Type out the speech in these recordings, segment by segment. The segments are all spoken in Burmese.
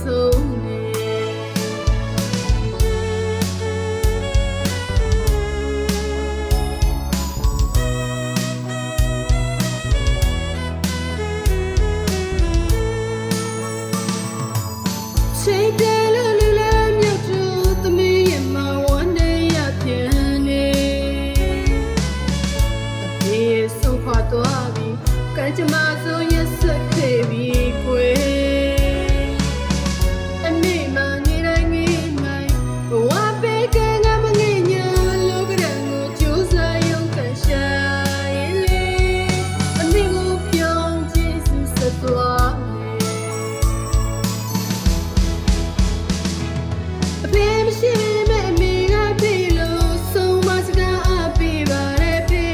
ဆုံးနေချိန်တယ်လို့လူလမ်းမြောက်သူသမီးရဲ့မောင်ဝမ်းနေရပြန်နေအဖေဆုံးခွာသွားပြီကံကြမ္မာဆုံးရက်ဆက်ခဲ့ပြီကွယ်အမေမနေတိုင်းငေးနိုင်ဘဝပေးကံကမငေ့ညာလောကရန်ကိုကြိုးစားရုံကန်ရှာရင်လေအမေကိုပြောင်းကျေးဇူးဆက်သွားအဖေမရှိမဲ့အမေကပြီလို့ဆုံးမစကားအပေးပါရဲ့ဖေ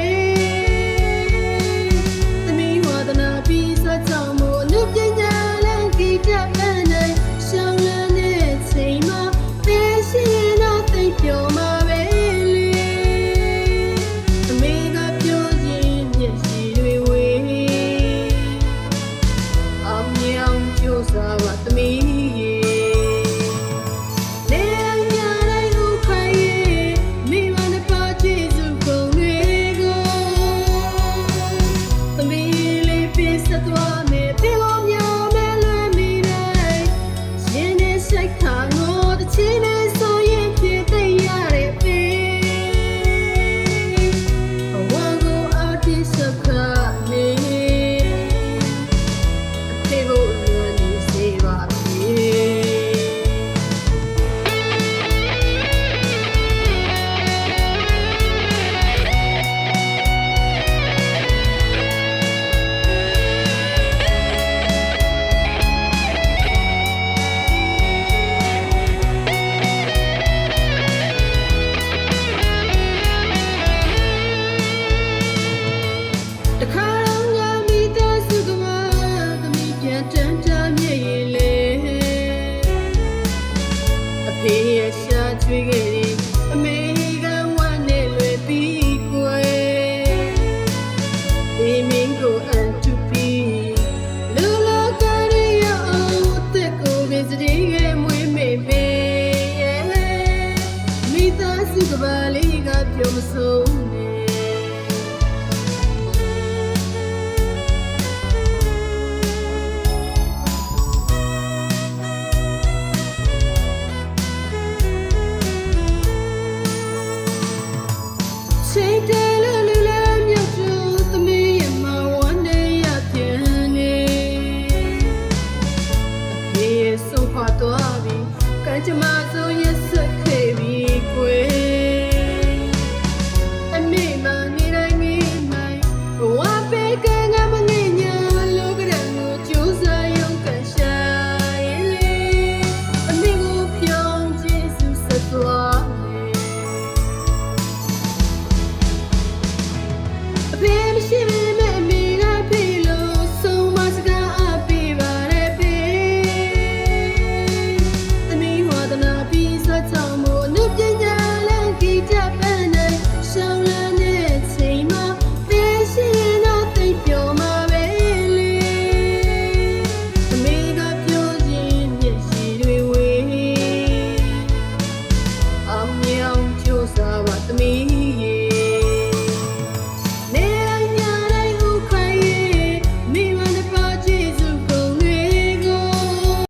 သမီးဝါဒနာပြီးစကြောင်မို့လူပညာလမ်းကြည့်တတ်တဲ့ရှောင်းလန်းတဲ့ချိန်မှာဖေရှိရင်တော့သိပျော်မှာပဲလေအမေကပြောရင်မျက်ရှိတွေဝေးအောင်မြောင်ကြိုးစားပါသမီးတခါတော့ငါမိသားစုကမှသမီးပြန်တန်းတားမြဲရင်လေအဖေရဲ့ရှာချွေးခဲ့တယ်အမေကဝမ်းနဲ့လွယ်ပြီးကွယ်ဒီမင်းကိုအန်တူပီလူလောကရီယောအသက်ကိုပဲစတဲ့ငယ်မွေးမေပေရဲ့မိသားစုကပါလေးကပြောမဆုံးချိန်တယ်လို့လူလမ်းမြောက်သူသမီးရဲ့မောင်ဝမ်းနေရပြန်နေအဖေဆုံးခွာသွားပြီကံကြမ္မာဆုံးရက်ဆက်ခဲ့ပြီကွယ်